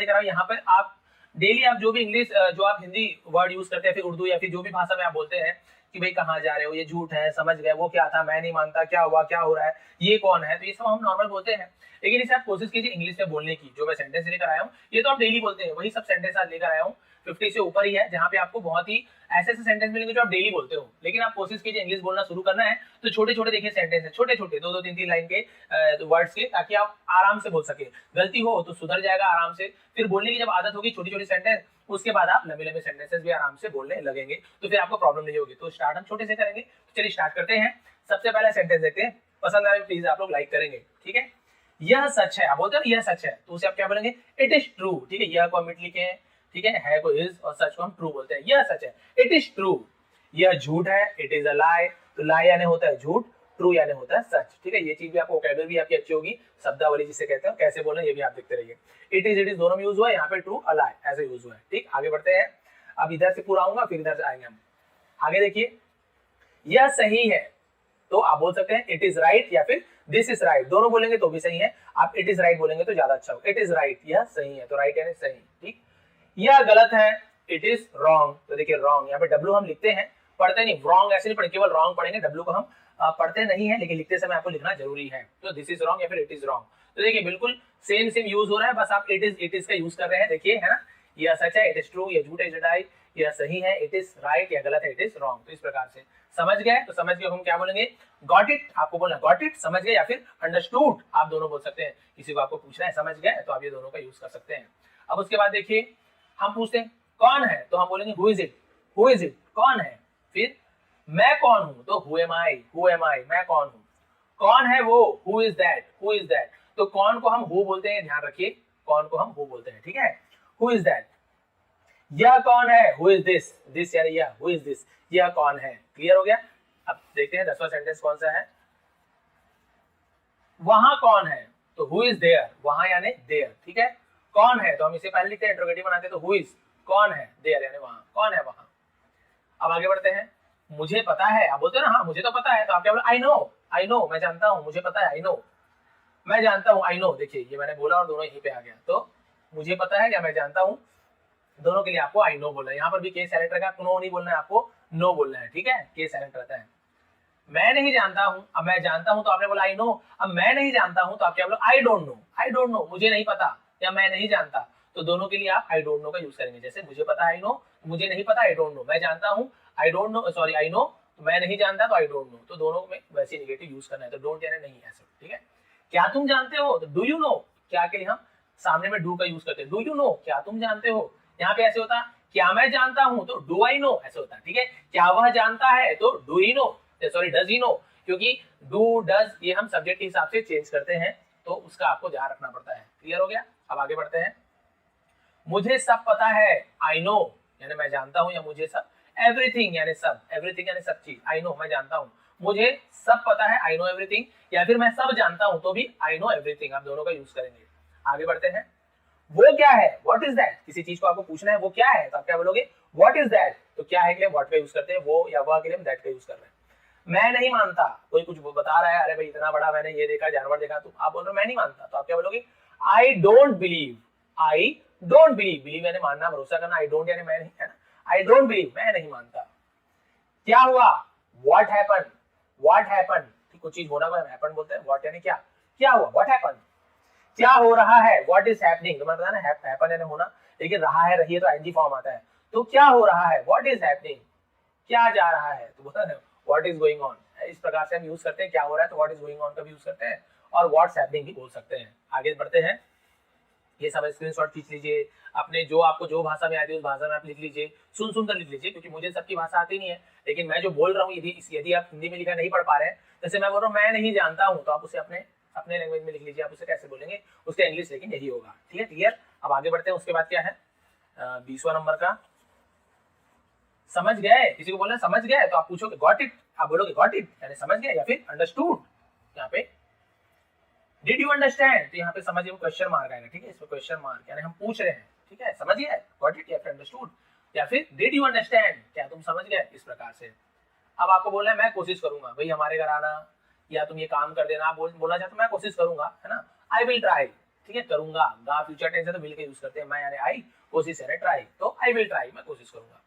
लेकर आओ, यहाँ पर आप डेली आप जो भी इंग्लिश जो आप हिंदी वर्ड यूज करते हैं, फिर उर्दू या फिर जो भी भाषा में आप बोलते हैं कि भाई कहाँ जा रहे हो, ये झूठ है, समझ गए, वो क्या था, मैं नहीं मानता, क्या हुआ, क्या हो रहा है, ये कौन है, तो ये सब हम नॉर्मल बोलते हैं। लेकिन इसे आप कोशिश कीजिए इंग्लिश में बोलने की। जो मैं सेंटेंस लेकर आया हूँ ये तो आप डेली बोलते हैं, वही सब सेंटेंस आज लेकर आया हूँ। 50 से ऊपर ही है, जहाँ पे आपको बहुत ही ऐसे ऐसे सेंटेंस मिलेंगे जो आप डेली बोलते हो। लेकिन आप कोशिश कीजिए इंग्लिश बोलना शुरू करना है तो छोटे छोटे देखिए सेंटेंस है, छोटे छोटे 2-2 3-3 लाइन के वर्ड्स के, ताकि आप आराम से बोल सके। गलती हो तो सुधर जाएगा आराम से, फिर बोलने की जब आदत होगी छोटी छोटी सेंटेंस, उसके बाद आप लंबे लंबे सेंटेंसेस भी आराम से बोलने लगेंगे, तो फिर आपको प्रॉब्लम नहीं होगी। तो स्टार्ट हम छोटे से करेंगे। तो चलिए स्टार्ट करते हैं। सबसे पहला सेंटेंस देखते हैं, पसंद आए प्लीज आप लोग लाइक करेंगे, ठीक है। यह सच है, आप बोलते हैं यह सच है, तो उसे आप क्या बोलेंगे, इट इज ट्रू, ठीक है। यह को हम इट लिखे हैं, ठीक है को इज और सच को हम ट्रू बोलते हैं। यह सच है, इट इज ट्रू। यह झूठ है, इट इज अ लाई, तो लाई यानी होता है झूठ, ट्रू यानी होता है सच, ठीक है। ये चीज भी आपको वोकैबुलरी आपकी अच्छी होगी, शब्दावली जिसे कहते हैं कैसे बोलना ये भी आप देखते रहिए। इट इज दोनों में यूज हुआ है, यहाँ पे ट्रू अलाई ऐसे यूज हुआ है, ठीक। आगे बढ़ते हैं, अब इधर से पूरा आऊंगा फिर इधर से आएंगे हम। आगे देखिए, यह सही है, तो आप बोल सकते हैं इट इज राइट या फिर दिस इज राइट, दोनों बोलेंगे तो भी सही है। आप इट इज राइट बोलेंगे तो ज्यादा अच्छा होगा। इट इज राइट, यह सही है, तो राइट यानी सही, ठीक। यह गलत है, इट इज रॉन्ग, तो देखिए रॉन्ग, यहाँ पे डब्ल्यू हम लिखते हैं, पढ़ते नहीं, रॉन्ग ऐसे नहीं पढ़े, केवल रॉन्ग पढ़ेंगे, डब्ल्यू को हम पढ़ते नहीं है, लेकिन लिखते समय आपको लिखना जरूरी है। तो दिस इज रॉन्ग या फिर इट इज रॉन्ग, तो देखिए बिल्कुल सेम यूज हो रहा है, बस आप इट इज का यूज कर रहे हैं, देखिए है ना। यह सच है, इट इज ट्रू, यह झूठ है, इट इज, यह सही है, इट इज राइट, या गलत है, इट इज रॉन्ग। तो इस प्रकार से समझ गए, तो समझ गए हम क्या बोलेंगे, गॉट इट, आपको बोलना गॉट इट, समझ गए, या फिर अंडरस्टूड, आप दोनों बोल सकते हैं। किसी को आपको पूछना है समझ गए, तो आप ये दोनों का यूज कर सकते हैं। अब उसके बाद देखिए, हम पूछते हैं कौन है, तो हम बोलेंगे who is it, who is it, कौन है। फिर मैं कौन हूं, तो हु एम आई, मैं कौन हूं। कौन है वो, हु इज दैट, तो कौन को हम हु बोलते हैं, ध्यान रखिए, कौन को हम हु बोलते हैं, ठीक है। हु इज दैट, यह कौन है, हु इज दिस यानी यह, हु इज दिस, यह कौन है। क्लियर हो गया। अब देखते हैं 10वां सेंटेंस कौन सा है। वहां कौन है, तो हु इज देयर, वहां यानी देयर, ठीक है। कौन है, तो हम इसे पहले लिखते हैं, इंट्रोगेटिव बनाते हैं, तो हु इज, कौन है, देयर यानी वहां, कौन है वहां। अब आगे बढ़ते हैं, मुझे पता है, आप बोलते हैं ना हाँ मुझे तो पता है, तो आप क्या बोले, आई नो, मैं जानता हूँ, मुझे पता है, आई नो, मैं जानता हूँ, आई नो। देखिए ये मैंने बोला और दोनों यहीं पे आ गया, तो मुझे पता है या मैं जानता हूँ, दोनों के लिए आपको आई नो बोलना है। यहाँ पर भी केस साइलेंट रहेगा, नो नहीं बोलना है, आपको नो बोलना है, ठीक है, केस साइलेंट रहता है। मैं नहीं जानता हूँ, अब मैं जानता हूँ तो आपने बोला आई नो, अब मैं नहीं जानता हूँ तो आप क्या बोलो, आई डोंट नो, मुझे नहीं पता या मैं नहीं जानता, तो दोनों के लिए आप आई डोंट नो का यूज करेंगे। जैसे मुझे पता आई नो, मुझे नहीं पता आई डोंट नो, मैं जानता हूँ I don't know, sorry I know, तो मैं नहीं जानता तो आई डोंट नो, तो दोनों में वैसे नेगेटिव यूज करना है, तो डोंट यानी नहीं ऐसे, ठीक है। क्या तुम जानते हो, तो डू यू नो, क्या के लिए हम सामने में डू का यूज करते हैं, डू यू नो, क्या तुम जानते हो। यहाँ पे ऐसे होता, क्या मैं जानता हूँ, तो डू आई नो ऐसे होता है, ठीक है। क्या वह जानता है, तो do he know, sorry does he know, क्योंकि डू डज ये हम सब्जेक्ट के हिसाब से चेंज करते हैं, तो उसका आपको ध्यान रखना पड़ता है। क्लियर हो गया। अब आगे बढ़ते हैं, मुझे सब पता है, आई नो यानी मैं जानता हूं, या मुझे सब, एवरीथिंग यानी सब, एवरीथिंग यानी सब चीज, आई नो मैं जानता हूं, मुझे सब पता है, आई नो एवरीथिंग, या फिर मैं सब जानता हूं तो भी आई नो एवरीथिंग, आप दोनों का यूज करेंगे। आगे बढ़ते हैं, वो क्या है, व्हाट इज दैट, किसी चीज को आपको पूछना है वो क्या है, तो आप क्या बोलोगे, व्हाट इज दैट, तो क्या है के लिए व्हाट का यूज करते हैं, वो या वह के लिए हम दैट का यूज कर रहे हैं। मैं नहीं मानता, कोई कुछ बता रहा है, अरे भाई इतना बड़ा मैंने ये देखा, जानवर देखा, तो आप बोल रहे हो मैं नहीं मानता, तो आप क्या बोलोगे, आई डोंट बिलीव, बिलीव यानी मानना, भरोसा करना, आई डोंट यानी मैं नहीं, है ना, आई डोंट बिलीव मैं नहीं मानता। क्या हुआ, व्हाट हैपन, ठीक, कुछ चीज होना को हैपन बोलते हैं, व्हाट यानी क्या हुआ, व्हाट हैपन। क्या हो रहा है, व्हाट इज हैपनिंग, तो मैंने बताया ना हैपन यानी होना, लेकिन रहा है रही है तो एनजी फॉर्म आता है, तो क्या हो रहा है, व्हाट इज हैपनिंग, क्या जा रहा है, तो बोलते हैं व्हाट इज गोइंग ऑन। इस प्रकार से हम यूज करते हैं, क्या हो रहा है तो व्हाट इज गोइंग ऑन का भी यूज करते हैं, और व्हाट्स हैपनिंग भी बोल सकते हैं। आगे बढ़ते हैं, ये सब स्क्रीनशॉट खींच लीजिए, अपने जो आपको जो भाषा में आती है उस भाषा में आप लिख लीजिए, सुन कर लिख लीजिए, क्योंकि मुझे सबकी भाषा आती नहीं है, लेकिन मैं जो बोल रहा हूँ यदि आप हिंदी में लिखा नहीं पढ़ पा रहे हैं, जैसे मैं बोल रहा हूँ मैं नहीं जानता हूँ, तो आप उसे अपने लैंग्वेज में लिख लीजिए, आप उसे कैसे बोलेंगे उसका इंग्लिश, लेकिन यही होगा, ठीक है, क्लियर। अब आगे बढ़ते हैं, उसके बाद क्या है 20वां नंबर का, समझ गए, किसी को बोलना समझ गए, तो आप पूछोगे गॉट इट, आप बोलोगे गॉट इट यानी समझ गए, या फिर अंडरस्टूड, यहाँ पे डिड यू अंडरस्टैंड, तो यहाँ पे समझिए क्वेश्चन मार्क आएगा, ठीक है, इसमें क्वेश्चन मार्क यानी हम पूछ रहे हैं, ठीक है, समझ गए, गॉट इट या फिर अंडरस्टूड, या फिर डिड यू अंडरस्टैंड, क्या तुम समझ गए, इस प्रकार से। अब आपको बोलना है मैं कोशिश करूंगा, भाई हमारे घर आना, या तुम ये काम कर देना, आप बोलना चाहते हो मैं कोशिश करूंगा, है ना, आई विल ट्राई, ठीक है, करूंगा, गा फ्यूचर टेंस है तो विल का यूज करते हैं, मैं यानी आई, कोशिश यानी ट्राई, तो आई विल ट्राई, मैं कोशिश करूंगा।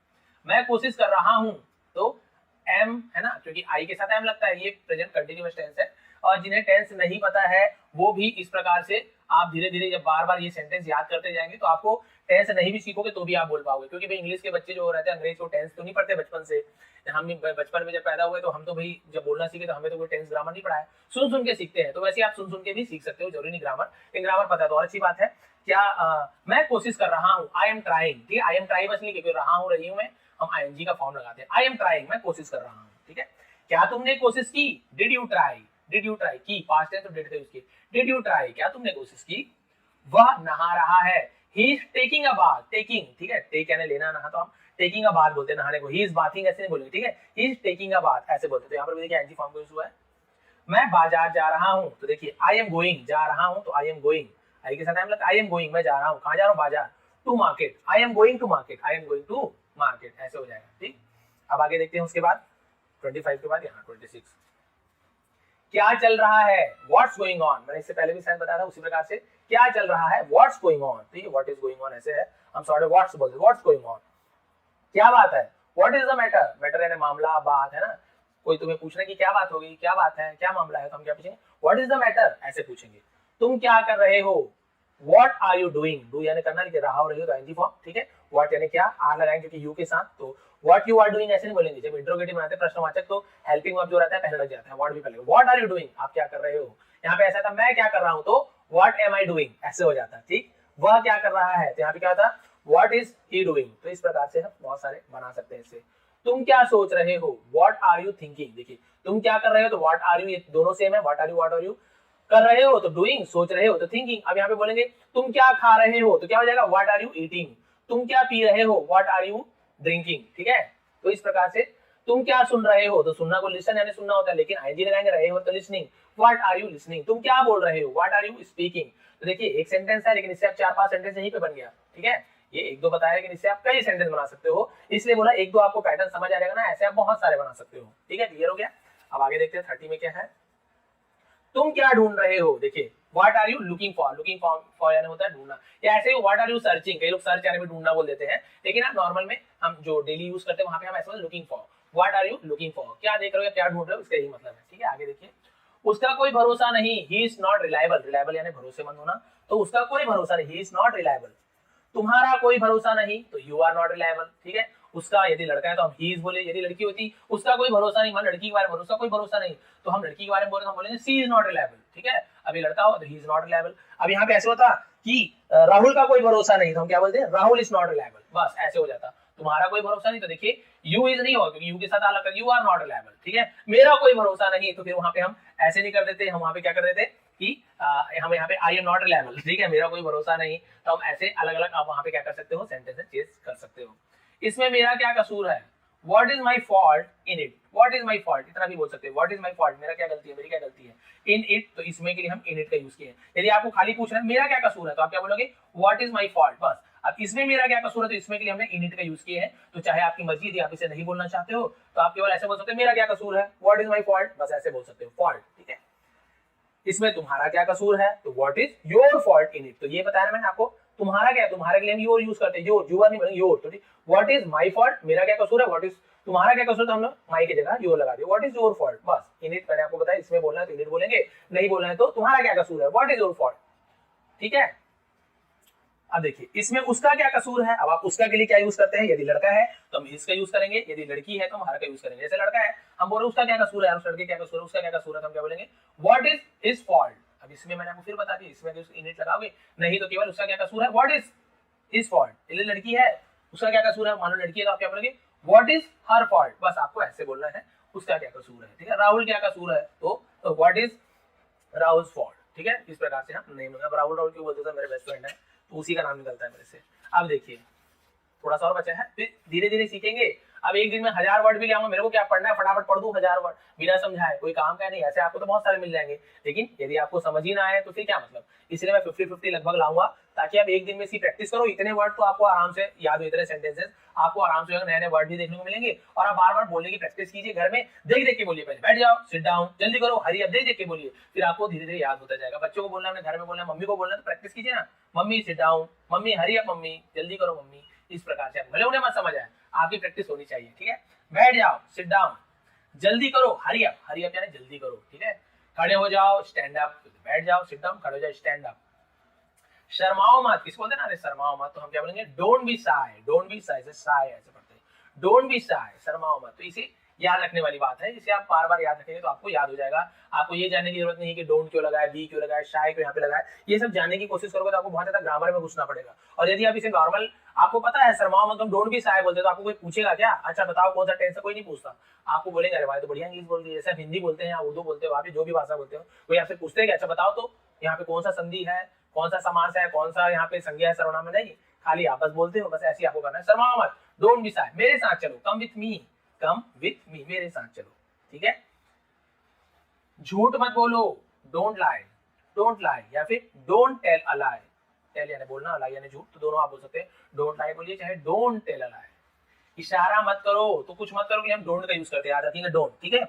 मैं कोशिश कर रहा हूं तो एम है ना, क्योंकि आई के साथ एम लगता है, ये प्रेजेंट कंटिन्यूअस टेंस है। और जिन्हें टेंस नहीं पता है वो भी इस प्रकार से आप धीरे धीरे जब बार बार ये सेंटेंस याद करते जाएंगे तो आपको टेंस नहीं भी सीखोगे तो भी आप बोल पाओगे, क्योंकि भाई इंग्लिश के बच्चे जो रहते हैं अंग्रेज को टेंस तो नहीं पढ़ते बचपन से। हम बचपन में जब पैदा हुए तो हम तो भाई जब बोलना सीखे तो हमें तो कोई टेंस ग्रामर नहीं पढ़ा है, सुन सुन के सीखते हैं। तो वैसे आप सुन सुन के भी सीख सकते हो, जरूरी नहीं ग्रामर, लेकिन ग्रामर पता है तो और अच्छी बात है। क्या मैं कोशिश कर रहा हूँ, आई एम ट्राइंग, ठीक है, आई एम ट्राई बस नहीं, क्योंकि रहा हूँ रही हूँ मैं, हम आईएनजी का फॉर्म लगाते हैं, आई एम ट्राइंग, मैं कोशिश कर रहा हूँ, ठीक है। क्या तुमने कोशिश की, did you try, did you try की, पास्ट टेंस तो डिड का यूज किया, डिड यू ट्राई, क्या तुमने कोशिश की। वह नहा रहा है, he is taking a bath, taking, ठीक है, टेक यानी लेना, नहा तो हम टेकिंग अ बाथ बोलते हैं नहाने को, ही इज बाथिंग ऐसे नहीं बोलेंगे, ठीक है, he is taking a bath ऐसे बोलते हैं। तो यहाँ पर भी देखिए आईएनजी फॉर्म का यूज हुआ है। मैं बाजार जा रहा हूँ, तो देखिए आई एम गोइंग, जा रहा हूँ तो आई एम गोइंग, आई के साथ आई एम लगता है, आई एम गोइंग, मैं जा रहा हूँ, कहाँ जा रहा हूँ, बाजार, to market, I am going to market, I am going to market, ऐसे हो जाएगा, ठीक। अब आगे देखते हैं उसके बाद 25 के बाद यहाँ 26, क्या चल रहा है, व्हाट्स गोइंग ऑन, मैंने इससे पहले भी शायद बताया था उसी प्रकार से, क्या चल रहा है, व्हाट्स गोइंग ऑन, तो ये व्हाट इज गोइंग ऑन ऐसे है, हम सॉरी व्हाट्स बोलते हैं, व्हाट्स गोइंग ऑन, क्या बात है, what is the matter, matter यानी मामला, बात है ना, कोई तुम्हें पूछ रहा है कि क्या बात होगी, क्या बात है, क्या मामला है, तो हम क्या पूछेंगे, व्हाट इज द मैटर ऐसे पूछेंगे। तुम क्या कर रहे हो, what are you doing, do यानी करना, लिखे रहा हो रही हो तो आईएनजी फॉर्म, ठीक है, व्हाट यानी क्या, आर लगाएंगे क्योंकि यू के साथ, तो व्हाट यू आर डूइंग ऐसे नहीं बोलेंगे, जब इंट्रोगेटिव बनाते हैं प्रश्नवाचक तो हेल्पिंग वर्ब जो रहता है पहले लग जाता है, व्हाट भी पहले, व्हाट आर यू डूइंग, आप क्या कर रहे हो। यहाँ पे ऐसा था मैं क्या कर रहा हूं तो व्हाट एम आई डूइंग ऐसे हो जाता है, ठीक, वह क्या कर रहा है तो यहाँ पे क्या था, व्हाट इज ही डूइंग, तो इस प्रकार से हम बहुत सारे बना सकते हैं इससे। तुम क्या सोच रहे हो, व्हाट आर यू थिंकिंग, देखिए तुम क्या कर रहे हो तो व्हाट आर यू, ये दोनों सेम है, व्हाट आर यू कर रहे हो तो डूइंग, सोच रहे हो तो थिंकिंग। अब यहाँ पे बोलेंगे तुम क्या खा रहे हो तो क्या हो जाएगा, व्हाट आर यू ईटिंग, तुम क्या पी रहे हो, व्हाट आर यू ड्रिंकिंग, ठीक है। तो इस प्रकार से तुम क्या सुन रहे हो तो सुनना को लिसन यानी सुनना होता है, लेकिन आईएनजी लगाएंगे, रहे हो तो listening, what are you listening, तुम क्या बोल रहे हो, व्हाट आर यू स्पीकिंग। तो देखिए एक सेंटेंस है लेकिन इससे आप 4-5 सेंटेंस यहीं पे बन गया, ठीक है, ये एक दो बताया लेकिन इससे आप कई सेंटेंस बना सकते हो, इसलिए बोला एक दो आपको पैटर्न समझ आ जाएगा ना, ऐसे आप बहुत सारे बना सकते हो, ठीक है, क्लियर हो गया। अब आगे देखते हैं 30 में क्या है, तुम क्या ढूंढ रहे हो, देखिए what are you looking for यानी होता है ढूंढना, या ऐसे ही व्हाट आर यू सर्चिंग, कई लोग सर्च यानी भी ढूंढना बोल देते हैं, लेकिन आप नॉर्मल में हम जो डेली यूज करते हैं वहां पे हम ऐसे looking for, what are you looking for, क्या देख रहे हो, क्या ढूंढ रहे हो, इसका यही मतलब है, ठीक है। आगे देखिए, उसका कोई भरोसा नहीं, he is not reliable, reliable यानी भरोसेमंद होना, तो उसका कोई भरोसा नहीं, ही इज नॉट रिलायबल। तुम्हारा कोई भरोसा नहीं तो यू आर नॉट रिलायबल, ठीक है। उसका यदि लड़का है तो हम ही इज बोले, यदि लड़की होती उसका कोई भरोसा नहीं, मान लड़की के बारे में उसका कोई भरोसा नहीं तो हम लड़की के बारे में बोले तो हम बोलेंगे सी इज नॉट रिलायबल, ठीक है। अभी लड़का हो तो ही इज नॉट रिलायबल। अब यहाँ पे ऐसे होता कि राहुल का कोई भरोसा नहीं तो हम क्या बोलते हैं, राहुल इज नॉट रिलायबल, बस ऐसे हो जाता। तुम्हारा कोई भरोसा नहीं तो देखिए यू इज नहीं होगा क्योंकि यू के साथ अलग कर, यू आर नॉट रिलायबल, ठीक है। मेरा कोई भरोसा नहीं तो फिर वहां पे हम ऐसे नहीं कर देते, हम वहां पे क्या कर देते कि हम यहाँ पे आई एम नॉट रिलायबल, ठीक है, मेरा कोई भरोसा नहीं, तो हम ऐसे अलग अलग आप वहां पे क्या कर सकते हो, सेंटेंसेस चेंज कर सकते हो। इसमें मेरा क्या कसूर है, what is my fault in it, what is my fault, इतना भी बोल सकते हो, व्हाट इज माई फॉल्ट, मेरा क्या गलती है, मेरी क्या गलती है, इन इट, तो इसमें के लिए हम इन इट का यूज किए। यदि आपको खाली पूछ रहे हैं मेरा क्या कसूर है तो आप क्या बोलोगे, व्हाट इज माई फॉल्ट, बस। अब इसमें मेरा क्या कसूर है तो इसमें के लिए हमने इन इट का यूज किए हैं, तो चाहे आपकी मर्जी, यदि आप इसे नहीं बोलना चाहते हो तो आप केवल ऐसे बोल सकते हो मेरा क्या कसूर है, व्हाट इज माई फॉल्ट, बस ऐसे बोल सकते हो, फॉल्ट, ठीक है। इसमें तुम्हारा क्या कसूर है तो what is your fault in it, तो ये बताया मैंने आपको, तुम्हारा क्या है, तुम्हारे के लिए हम योर यूज करते हैं, योर, यूर नहीं बोलेंगे, योर, तो ठीक। व्हाट इज माई फॉल्ट, मेरा क्या कसूर है, व्हाट इज तुम्हारा क्या कसूर, तो हम लोग माई की जगह योर लगा दिया, व्हाट इज योर फॉल्ट, बस। इन इट मैंने आपको बताया, इसमें बोलना है तो इन इट बोलेंगे, नहीं बोलना है तो तुम्हारा क्या कसूर है, व्हाट इज योर फॉल्ट, ठीक है। अब देखिए इसमें उसका क्या कसूर है, अब आप उसका के लिए क्या यूज करते हैं, यदि लड़का है तो हम इसका यूज करेंगे, यदि लड़की है तो हम हर का यूज करेंगे। जैसे लड़का है हम बोल रहे हैं उसका क्या कसूर है, उस लड़के क्या कसूर है, उसका क्या कसूर है, तो हम क्या बोलेंगे, व्हाट इज हिज फॉल्ट। अब इसमें मैंने आपको फिर बता दिया, इसमें इन इट लगाओगे नहीं तो केवल उसका क्या कसूर है, व्हाट इज हिज फॉल्ट, यदि लड़की है उसका क्या कसूर है, मान लो लड़की है तो आप क्या बोलेंगे, व्हाट इज हर फॉल्ट, बस आपको ऐसे बोलना है, उसका क्या कसूर है, ठीक है। राहुल क्या कसूर है तो व्हाट इज राहुल फॉल्ट, ठीक है। इस प्रकार से हम नहीं, मतलब राहुल राहुल क्यों बोलते थे, मेरे बेस्ट फ्रेंड है तो उसी का नाम निकलता है मेरे से। अब देखिए थोड़ा सा और बचा है, फिर धीरे धीरे सीखेंगे। अब एक दिन में 1000 वर्ड भी ले आऊंगा, मेरे को क्या पढ़ना है, फटाफट पढ़ दूं 1000 वर्ड बिना समझाए, कोई काम का नहीं। ऐसे आपको तो बहुत सारे मिल जाएंगे, लेकिन यदि आपको समझ ही ना आए तो फिर क्या मतलब। इसलिए मैं 50-50 लगभग लाऊंगा, ताकि आप एक दिन में इसकी प्रैक्टिस करो। इतने वर्ड तो आपको आराम से याद हो, इतने सेंटेंसेस आपको आराम से नए नए वर्ड भी देखने को मिलेंगे। और आप बार बार बोलने की प्रैक्टिस कीजिए घर में, देख देख के बोलिए। पहले बैठ जाओ, सिट डाउन, जल्दी करो, हरी अप, देख देख के बोलिए, फिर आपको धीरे धीरे याद होता जाएगा। बच्चों को बोलना, अपने घर में बोलना, मम्मी को बोलना, तो प्रैक्टिस कीजिए ना, mummy sit down, mummy hurry up, mummy जल्दी करो मम्मी। इस प्रकार से भले उन्हें मत समझ आए, आपकी प्रैक्टिस होनी चाहिए, ठीक है। बैठ जाओ, सिट डाउन, जल्दी करो, हरी अप, हरी अप यानी जल्दी करो, ठीक है। खड़े हो जाओ, स्टैंड अप, बैठ जाओ, सिट डाउन, खड़े हो जाओ, स्टैंड अप। शर्माओ मत, किसको बोलते हैं ना, अरे शर्माओ मत, तो हम क्या बोलेंगे, don't be shy, don't be shy, ऐसे शाय ऐसे पढ़ते हैं, डोंट बी शाय, शर्माओ मत। तो इसे याद रखने वाली बात है, इसे आप बार बार याद रखेंगे तो आपको याद हो जाएगा। आपको ये जानने की जरूरत नहीं है कि डोंट क्यों लगाया, बी क्यों लगाया, शाय क्यों यहाँ पे लगाया, ये सब जानने की कोशिश करोगे तो आपको बहुत ज्यादा ग्रामर में घुसना पड़ेगा। और यदि आप इसे नॉर्मल, आपको पता है शर्माओ मत, डोंट बी शाय बोलते तो आपको कोई पूछेगा क्या, अच्छा बताओ कौन सा टेंस है, कोई नहीं पूछता। आपको बोलेंगे अरे भाई तो बढ़िया इंग्लिश बोल रही है, जैसे हिंदी बोलते हैं या उर्दू बोलते हो, आप जो भी भाषा बोलते हो, कोई आपसे पूछते हैं अच्छा बताओ तो यहाँ पे कौन सा संधि है, कौन सा समास है, कौन सा यहाँ पे संज्ञा है, सर्वनाम है, नहीं, खाली आपस बोलते हो, बस ऐसे ही आपको करना है। शर्माओ मत, डोंट बी शाय, मेरे साथ चलो, come with me, come with me, मेरे साथ चलो, ठीक है। झूठ मत बोलो, डोंट लाई, डोंट लाई, या फिर don't tell a lie, tell यानी बोलना, अलाई यानी झूठ, तो दोनों आप बोल सकते हैं। डोंट लाई बोलिए, चाहे डोंट टेल अ लाई। इशारा मत करो, तो कुछ मत करो कि हम डोंट का यूज करते हैं, याद रखिएगा डोंट, ठीक है।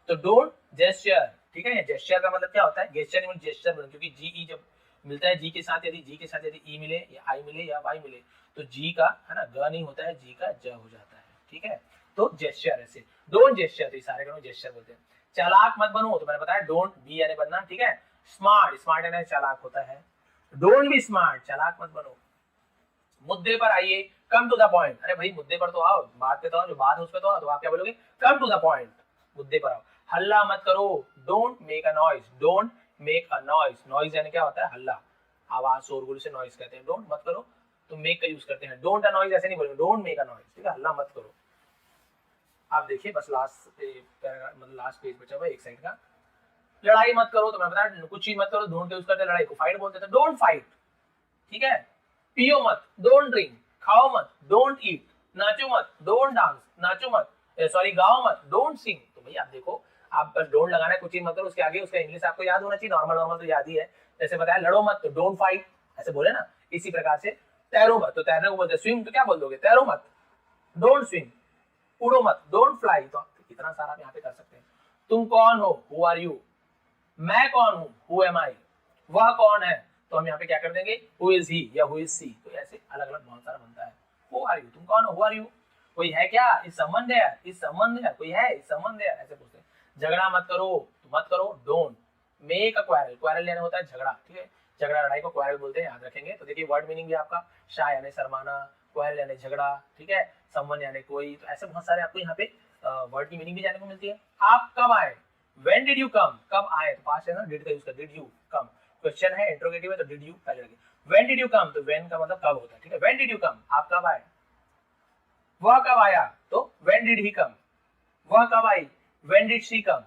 तो डोंट जेस्चर, ठीक है। जेस्चर का मतलब क्या होता है, गेस्चर मीन जेस्चर, क्योंकि जी ई जब मिलता है जी के साथ, यदि जी के साथ यदि ई मिले या आई मिले या वाई मिले, तो जी का है ना ग नहीं होता है, जी का ज हो जाता है, ठीक है। तो जेस्चर, ऐसे डोंट जेस्चर, तो इशारे को जेस्चर बोलते हैं। चालाक मत बनो, तो मैंने बताया डोंट बी यानी बनना, ठीक है। स्मार्ट, स्मार्ट यानी चालाक होता है, डोंट बी स्मार्ट, चालाक मत बनो। मुद्दे पर आइए, कम टू द पॉइंट, अरे भाई मुद्दे पर तो आओ, बात पे तो आओ, जो बात है उस पे तो आओ, तो आप क्या बोलोगे, कम टू द पॉइंट, मुद्दे पर आओ। हल्ला मत करो, don't make a noise, don't make a noise, noise यानी क्या होता है, हल्ला, आवाज, शोरगुल से नॉइज कहते हैं। डोंट मत करो, तो मेक का यूज करते हैं, डोंट अ नॉइज ऐसे नहीं बोलेंगे, डोंट मेक अ नॉइज, ठीक है, हल्ला मत करो। आप देखिए बस लास्ट मतलब लास्ट पेज बचा हुआ एक साइड का। लड़ाई मत करो, तो मैं बताया कुछ चीज मत करो, डोंट का यूज करते हैं, लड़ाई को फाइट बोलते थे, डोंट फाइट, ठीक है। पियो मत, डोंट ड्रिंक, खाओ मत, डोंट ईट, नाचो मत, डोंट डांस, नाचो मत, सॉरी गाओ मत, डोंट सिंग। तो भाई आप देखो, आप बस डोंट लगाना है, कुछ ही मत करो, उसके आगे उसका इंग्लिश आपको याद होना चाहिए, नॉर्मल नॉर्मल तो याद ही है। जैसे बताया लड़ो मत, तो डोंट फाइट, ऐसे बोले ना। इसी प्रकार से तैरो मत, तो तैरने को बोलते हैं स्विम, तो क्या बोल दोगे, तैरो मत, डोंट स्विम। उड़ो मत, डोंट फ्लाई, तो आप कितना सारा आप यहाँ पे कर सकते हैं। तुम कौन हो, हु आर यू, मैं कौन हूँ, हु एम आई, वह कौन है, तो हम यहाँ पे क्या कर देंगे, हु इज ही या हु इज सी। तो ऐसे अलग अलग बहुत सारा बनता है। हु आर यू, तुम कौन हो, हु आर यू, कोई है क्या, इस संबंध है, इस संबंध है, कोई है, इस संबंध है, ऐसे पूछते हैं। झगड़ा मत करो, तो मत करो, don't make a quarrel, quarrel यानी होता है झगड़ा, ठीक है। झगड़ा लड़ाई को क्वारल बोलते हैं, याद रखेंगे। तो देखिए वर्ड मीनिंग भी आपका, शाय यानी शर्माना, क्वारल यानी झगड़ा, ठीक है, संबंध यानी कोई, तो ऐसे बहुत सारे आपको यहाँ पे वर्ड की मीनिंग भी जानने को मिलती है। आप कब आए, When did you come, कब आए, तो पास्ट है ना, डिड का यूज कर, डिड यू कम, क्वेश्चन है, इंट्रोगेटिव है, तो डिड यू पहले लगे। When did you come, तो when का मतलब कब होता है, ठीक है। When did you come, आप कब आए। वह कब आया, तो when did he come, वह कब आई, when did she come।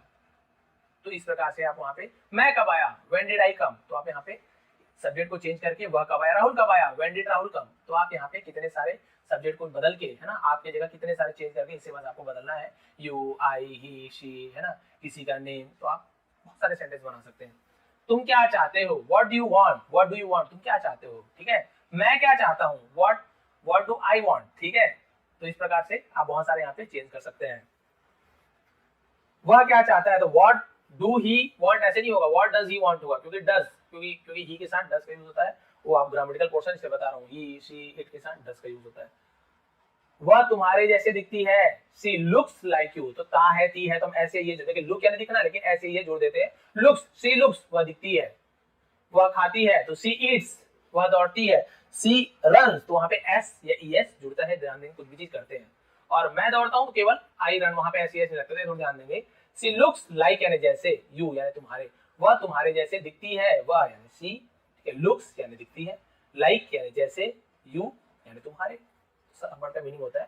तो इस प्रकार से आप वहां पे, मैं कब आया, when did I come, तो आप यहाँ पे सब्जेक्ट को चेंज करके वह कब आया, राहुल कब आया, when did राहुल come, तो आप यहाँ पे कितने सारे सब्जेक्ट को बदल के, है ना, आपकी जगह कितने सारे चेंज करके, इससे बस आपको बदलना है, यू, आई, ही, शी, है ना, किसी का नेम, तो आप बहुत सारे सेंटेंस बना सकते हैं। तुम क्या चाहते हो, what do you want, what do you want, तुम क्या चाहते हो, ठीक है। मैं क्या चाहता हूँ, व्हाट डू आई वांट, ठीक है। तो इस प्रकार से आप बहुत सारे यहाँ पे चेंज कर सकते हैं। वह क्या चाहता है, तो व्हाट डू ही वांट ऐसे नहीं होगा, व्हाट डज ही वांट होगा, क्योंकि डज, क्योंकि ही के साथ डज का यूज होता है, वो आप ग्रामेटिकल पोर्शन से बता रहा हूँ, ही, शी, इट के साथ डज का यूज होता है। वह तुम्हारे जैसे दिखती है, सी लुक्स लाइक यू, तो ता है, ती है, तो हम ऐसे ये देखिए, लुक यानी दिखना, लेकिन ऐसे ये जोड़ देते हैं, लुक्स, सी लुक्स, वह दिखती है। वह खाती है, तो सी ईट्स, वह दौड़ती है। सी रन्स, तो वहां पे एस या ई एस जुड़ता है, ध्यान देंगे, कुछ भी चीज करते हैं। और मैं दौड़ता हूं तो केवल आई रन, वहां पे एस ई एस लगता है, थोड़ा ध्यान देंगे। सी लुक्स लाइक यानी जैसे, यू यानी तुम्हारे, वह तुम्हारे जैसे दिखती है, वह यानी सी, ठीक है, लुक्स यानी दिखती है, लाइक यानी जैसे, यू यानी तुम्हारे, सब वर्ड का मीनिंग होता है।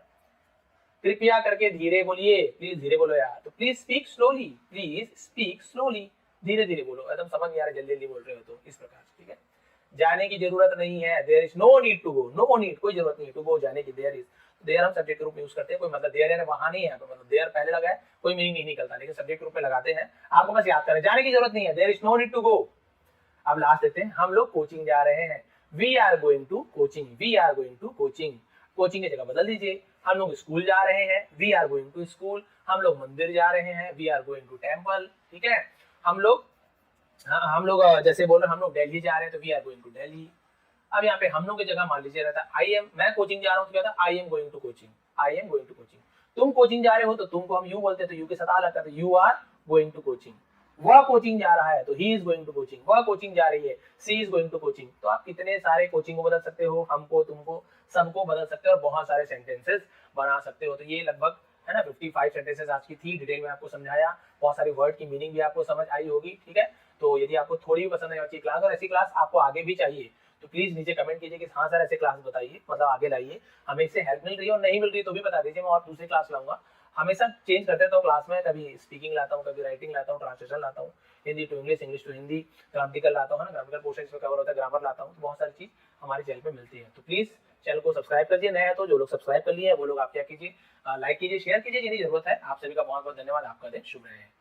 कृपया करके धीरे बोलिए, प्लीज धीरे बोलो यार, तो please speak slowly, please speak slowly, धीरे धीरे बोलो, एकदम समझ नहीं आ रहा जल्दी जल्दी बोल रहे हो, तो इस प्रकार से, ठीक है। जाने की जरूरत नहीं है, there is no need to go, no need, कोई जरूरत नहीं है, टू गो जाने की, देयर इज, देयर हम सब्जेक्ट के रूप में यूज करते हैं, कोई मतलब देयर यानी वहां नहीं है, तो मतलब देयर पहले लगा है कोई मीनिंग नहीं निकलता, लेकिन सब्जेक्ट के रूप में लगाते हैं। आपको बस याद करने जाने की जरूरत नहीं है, there is no need to go. अब लास्ट देखते हैं, हम लोग कोचिंग जा रहे हैं, we are going to coaching, we are going to coaching, coaching की जगह बदल दीजिए। हम लोग स्कूल जा रहे हैं, we are going to school, हम लोग मंदिर जा रहे हैं, we are going to temple, ठीक है। हम लोग जैसे बोल रहे हैं हम लोग दिल्ली जा रहे हैं, तो we are going to Delhi. अब यहाँ पे हम लोग की जगह मान लीजिए रहता आई एम, मैं कोचिंग जा रहा हूँ तो क्या था, I am going to coaching, I am going to coaching. तुम कोचिंग जा रहे हो तो तुमको हम यू बोलते हैं, तो यू के साथ आ लगता है, you are going to coaching. वह कोचिंग जा रहा है तो he is going to coaching, वह कोचिंग जा रही है, she is going to coaching. तो आप कितने सारे कोचिंग को बदल सकते हो, हमको, तुमको, सबको बदल सकते हो और बहुत सारे सेंटेंसेस बना सकते हो। तो ये लगभग है ना 55 सेंटेंसेस आज की थी, डिटेल में आपको समझाया, बहुत सारी वर्ड की मीनिंग भी आपको समझ आई होगी, ठीक है। तो यदि आपको थोड़ी भी पसंद आई क्लास और ऐसी क्लास आपको आगे भी चाहिए तो प्लीज नीचे कमेंट कीजिए कि हाँ सर ऐसे क्लास बताइए, मतलब आगे लाइए, हमें इससे हेल्प मिल रही है और नहीं मिल रही तो भी बता दीजिए, मैं और दूसरी क्लास लाऊंगा। हमेशा चेंज करते रहता हूँ क्लास में, कभी स्पीकिंग लाता हूँ, कभी राइटिंग लाता हूँ, ट्रांसलेशन लाता हूँ, Hindi to English, English to Hindi, grammatical लाता हूँ, ग्रामेटिकल पोर्शन इसमें कवर होता है, ग्रामर लाता हूँ, तो बहुत सारी चीज हमारे चैनल पे मिलती है। तो प्लीज चैनल को सब्सक्राइब करिए, नया है तो जो लोग सब्सक्राइब कर लिए वो लोग आप क्या कीजिए, लाइक कीजिए, शेयर कीजिए जिन्हें जरूरत है। आप सभी का बहुत बहुत धन्यवाद, आपका दिन शुभ रहे।